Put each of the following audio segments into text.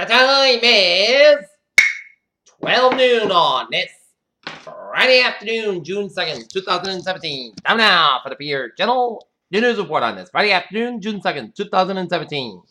time is 12 noon on this Friday afternoon, June 2nd, 2017. Time now for the Pierre Channel News Report on this Friday afternoon, June 2nd, 2017.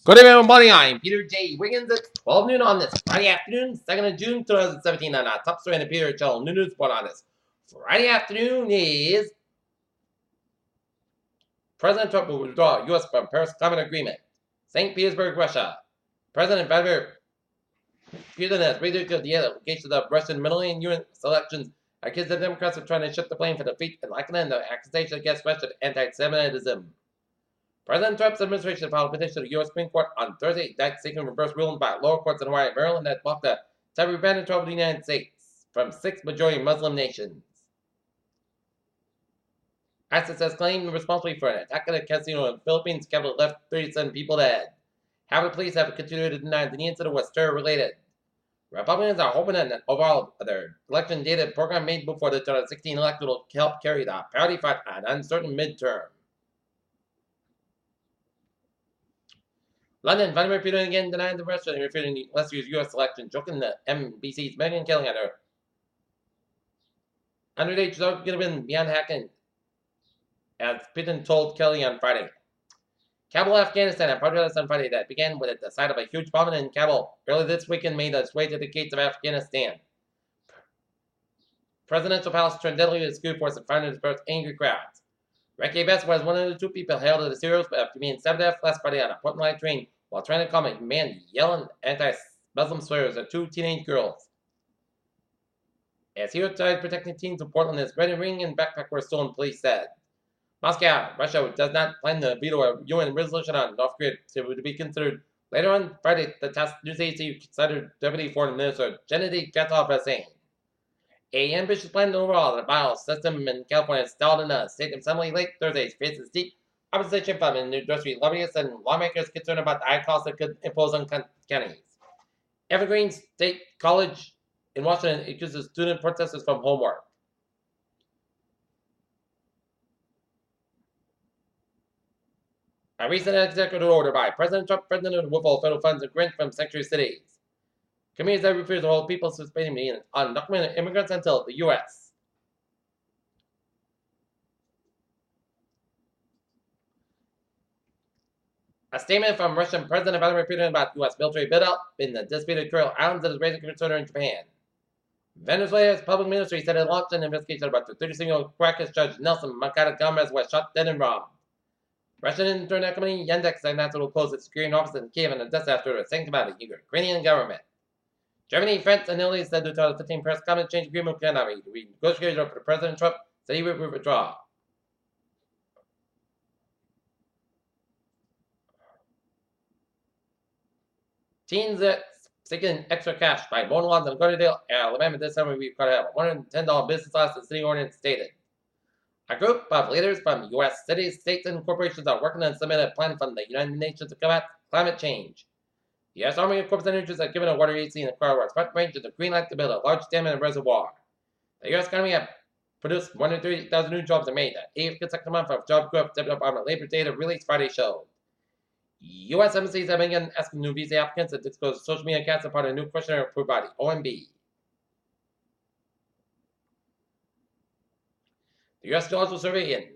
Good evening, everybody. I'm Peter J. Wiggins at 12 noon on this Friday afternoon, 2nd of June, 2017. On our top story in the Pierre Channel News Report on this Friday afternoon is President Trump will withdraw U.S. from Paris Climate Agreement. St. Petersburg, Russia. President Vladimir Putin has ridiculed the allegations of Russian meddling in U.S. elections, accused the Democrats of trying to shift the blame for defeat and likening the accusation against Russian anti-Semitism. President Trump's administration filed a petition to the U.S. Supreme Court on Thursday night seeking reverse rulings by lower courts in Hawaii and Maryland that blocked the cyber ban and trouble the United States from 6 majority Muslim nations. ISIS has claimed responsibility for an attack at a casino in the Philippines capital left 37 people dead. However, police have continued to deny the incident was terror-related. Republicans are hoping that overall their election data program made before the 2016 election will help carry the party fight an uncertain midterm. London, Vladimir Putin again denied the Russia and refuting last year's U.S. election, joking the NBC's Megyn Kelly on her underage could have been beyond hacking, as Putin told Kelly on Friday. Kabul, Afghanistan, a protest on Friday that began with the sight of a huge bomb in Kabul early this weekend made its way to the gates of Afghanistan. Presidential palace turned deadly with security force and fired and dispersed angry crowds. Ricky Best was one of the 2 people held as heroes after being stabbed to death last Friday on a Portland Line train while trying to calm a man yelling anti-Muslim swears at 2 teenage girls. As he tried protecting teens in Portland, his red ring and backpack were stolen, police said. Moscow, Russia does not plan to veto a UN resolution on North Korea to be considered later on Friday. The task news agency cited Deputy Foreign Minister Gennady Gatov as saying, "A ambitious plan to overhaul the bio system in California stalled in the state assembly late Thursday faces deep opposition from industry lobbyists and lawmakers concerned about the high costs it could impose on counties." Evergreen State College in Washington accuses student protesters from homework. A recent executive order by President Trump threatened to withhold federal funds and grants from sanctuary cities. Communities that refuse to hold people participating in undocumented immigrants until the U.S. A statement from Russian President Vladimir Putin about U.S. military buildup in the disputed Kuril Islands is raising concern in Japan. Venezuela's public ministry said it launched an investigation about the 36-year-old Caracas judge Nelson Moncada Gomez was shot dead and robbed. Russian internet company Yandex announced it will close its security office in Kiev and Odessa after a sanctioned by the Ukrainian government. Germany, France, and Italy said the 2015 Paris Climate Change Agreement cannot be renegotiated after President Trump said he would withdraw. Teens seeking extra cash by mowing lawns in Gardendale, Alabama this summer we got a $110 business class, the city ordinance stated. A group of leaders from U.S. cities, states, and corporations are working on submitting a plan from the United Nations to combat climate change. The U.S. Army Corps of Engineers has given a water agency in the Colorado front range the green light to build a large dam and reservoir. The U.S. economy has produced 130,000 new jobs and made the 8th consecutive month of job growth, Department of Labor data released Friday showed. U.S. embassies have begun asking new visa applicants to disclose social media accounts as part of a new questionnaire approved by the OMB. The U.S. Geological Survey in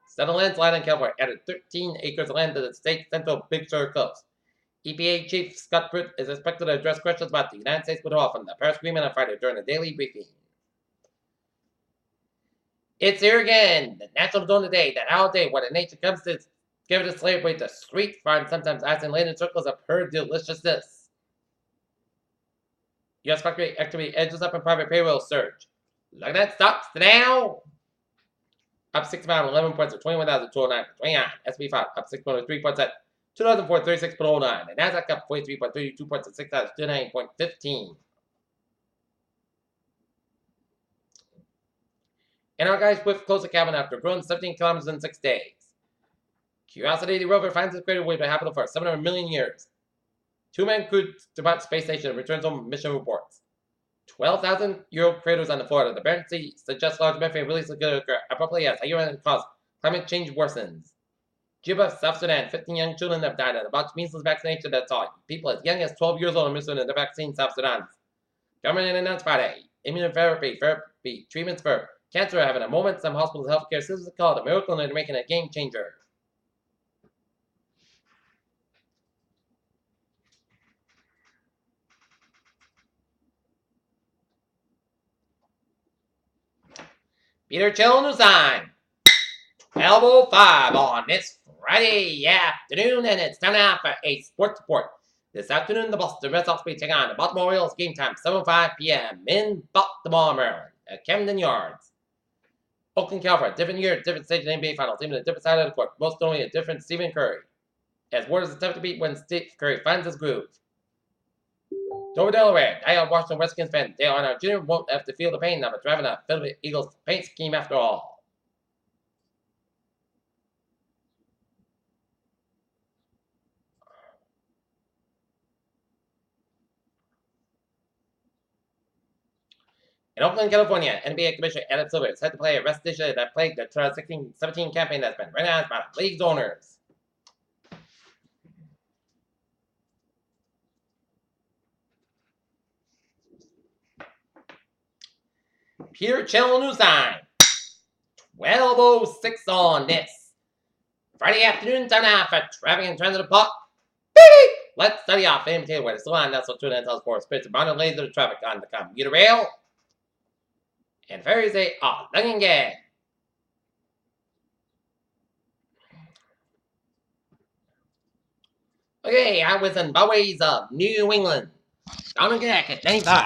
Settled Landslide in California added 13 acres of land to the state's central Big Sur coast. EPA Chief Scott Pruitt is expected to address questions about the United States withdrawal from the Paris Agreement on Friday during a daily briefing. It's here again, the National Donut Day, that holiday where the nation comes to give it a celebrate the sweet, fun, sometimes ice-laden circles of her deliciousness. U.S. factory activity edges up in private payroll surge. Look at that, stocks now! Up 6.11 points at 21,209.29. SP 5 up 6.03 points at 2,436.09. And Nasdaq up 43.32 points at 6,029.15. And our guys swift close to cabin after growing 17 kilometers in 6 days. Curiosity rover finds its greater way to habitat for 700 million years. 2-man crew departs space station and returns home mission reports. 12,000-year-old craters on the floor of the Barents Sea suggest large methane release could occur abruptly as human caused climate change worsens. Juba, South Sudan, 15 young children have died of botched measles vaccination. That's all. People as young as 12 years old are missing the vaccine. South Sudan. Government announced Friday. Immunotherapy, treatments for cancer are having a moment. Some hospitals, healthcare systems call it a miracle, and they're making a game changer. Peter Chill News Time. 12:05 on this Friday afternoon, and it's time now for a sports report. This afternoon, the Boston Red Sox will be taking on the Baltimore Orioles. Game time 7:05 p.m. in Baltimore, Maryland, at Camden Yards. Oakland, California. Different year, different stage in the NBA Finals. Even a different side of the court. Most only a different Stephen Curry. As Warriors attempt to beat when Steve Curry finds his groove. Dover, Delaware. Die-hard Washington Redskins fan Dale Earnhardt Jr. won't have to feel the pain of driving a Philadelphia Eagles paint scheme after all. In Oakland, California, NBA Commissioner Adam Silver said to play a rest issue that plagued the 2016-17 campaign that's been recognized by the league's owners. Peter Chill News Time. 12:06 on this Friday afternoon. Time now for traffic and transit park. Beep! Let's study off in potato where the salon that's what 2 tells for spirits of bound laser the traffic on the commuter rail. And ferries they are looking good. Okay, I was in Bowies of New England. Down in Connecticut, 95.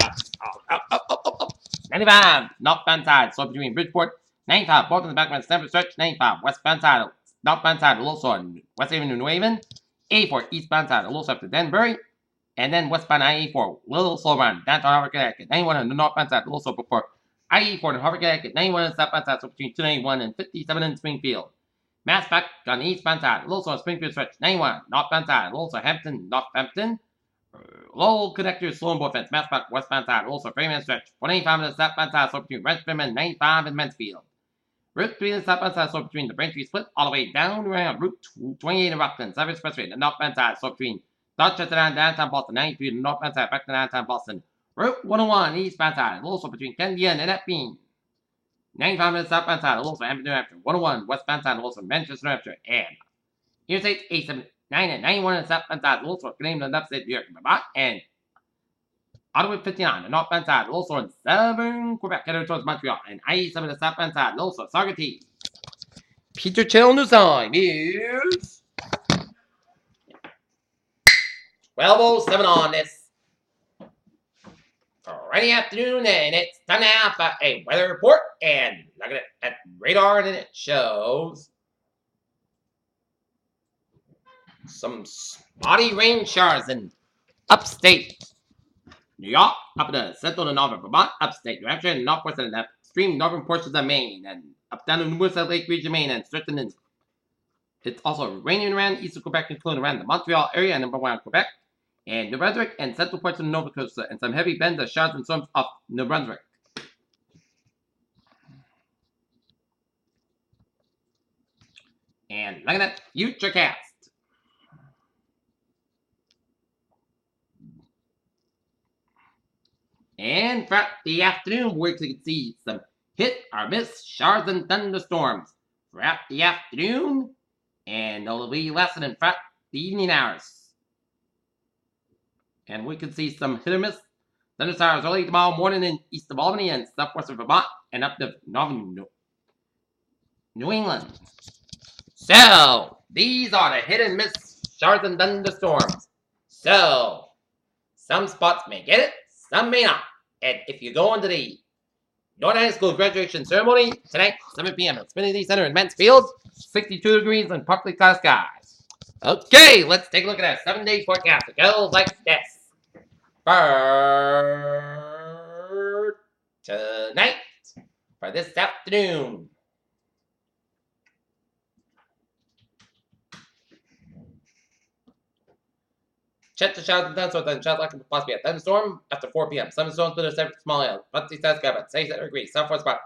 95, northbound side, so between Bridgeport, 95, both on the background Stanford stretch, 95, westbound side, northbound side, a little sort West Haven to New Haven, 84, eastbound side, a little south to Denbury, and then westbound I-84, little slow run, downtown Harvard, Connecticut, 91 on the northbound side, a little slow before I-84 in Harvard, Connecticut, 91 on the southbound side, so between 291 and 57 in Springfield. Mass back on the eastbound side, a little slow Springfield stretch, 91, northbound side, a little slow Hampton, Northampton, Lowell connector, slow and both ends, Mass back, westbound side, also Freeman stretch, 185 on the southbound side, so between Rentham and 95 in Mansfield. Route 3 on the southbound side, so between the Braintree split, all the way down around Route 28 in Rockland, 7 Expressway, the northbound side, so between Dorchester and downtown Boston, 93 the northbound side, back to downtown Boston. Route 101, eastbound side, also between Kennedy and Epping. 95 on the southbound side, also Hampton, New Hampshire, 101 westbound side, also Manchester, New Hampshire, and Interstate 879 and 91 on the southbound side, also Canadian and upstate New York, Vermont, and Ottawa 59, the northbound side, also in southern Quebec, headed towards Montreal, and I-87 the southbound side, also Saugerty. Peter Chill News Time is 12:07 on this Friday afternoon, and it's time now for a weather report. And looking at radar, and it shows some spotty rain showers in upstate New York, up in the central and northern Vermont, upstate New Hampshire, and northwest and extreme northern portions of Maine, and up down in the west of Lake region, Maine, and certain in. It's also raining around eastern Quebec, including around the Montreal area, number 1 Quebec, and New Brunswick, and central parts of the Nova Scotia, and some heavy bends of showers and storms off New Brunswick. And looking at Futurecast. And throughout the afternoon, we can see some hit or miss showers and thunderstorms throughout the afternoon, and they'll be lessening throughout the evening hours. And we can see some hit or miss thunderstorms early tomorrow morning in east of Albany and southwestern Vermont and up to northern New England. So, these are the hit and miss showers and thunderstorms. So, some spots may get it, some may not. And if you go into the Northern High School graduation ceremony tonight, 7 p.m. at Xfinity Center in Mansfield, 62 degrees and partly cloudy skies. Okay, let's take a look at our 7-day forecast. It goes like this. For tonight, for this afternoon. Check the showers and thunderstorms and showers likely to possibly a thunderstorm after 4 p.m. Thunderstorms with a 7 small hail. Plenty sky about 67 degrees. Southwest about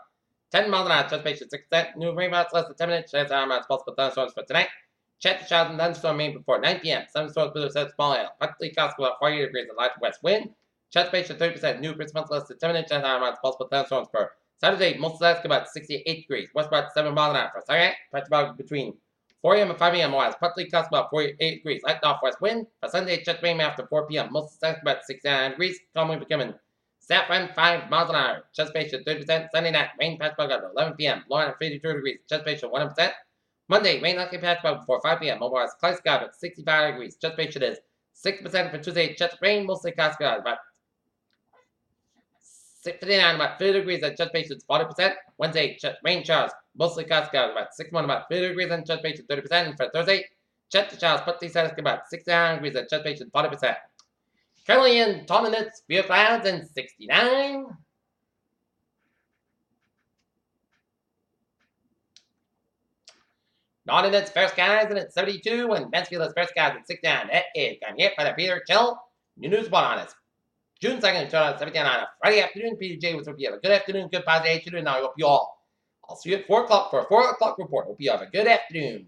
10 miles an hour. Transportation 6%. New rainfall less than 10 minutes. Chance of amounts possible thunderstorms for tonight. Check the showers and thunderstorm main before 9 p.m. Some stores with a small hail. Partly possible about 48 degrees and light west wind. Chance 30% new Christmas less than 7 inches and amounts possible thunderstorms for Saturday. Most of about 68 degrees. West about 7 miles an hour for Saturday. Touch about between 4 a.m. and 5 a.m. wise. Partly about 48 degrees. Light northwest wind. For Sunday, check rain after 4 p.m. Most of about 69 degrees. Calmly becoming South wind 5 miles an hour. Chance 30%. Sunday night, rain patch about 11 p.m. Low at 52 degrees. Chance 100%. Monday, rain likely patch about before 5 p.m. Otherwise, cloudy sky about 65 degrees. Chance is 6% for Tuesday. Chance rain mostly cloudy sky about 59 about 50 degrees and chance is 40%. Wednesday, rain showers mostly cloudy sky about 61 about 50 degrees and chance 30%. And for Thursday, chance showers partly cloudy sky about 69 degrees and chance 40%. Currently in Tonninets, few clouds and 69. Nottingham's fair skies and it's 72, and Mansfield's fair skies at 69. That is coming here by the Peter Chill. New news spot on us. June 2nd, 2017 on a Friday afternoon. PJ with hope you have a good afternoon, good positive afternoon. Now I hope you all. I'll see you at 4 o'clock for a 4 o'clock report. Hope you have a good afternoon.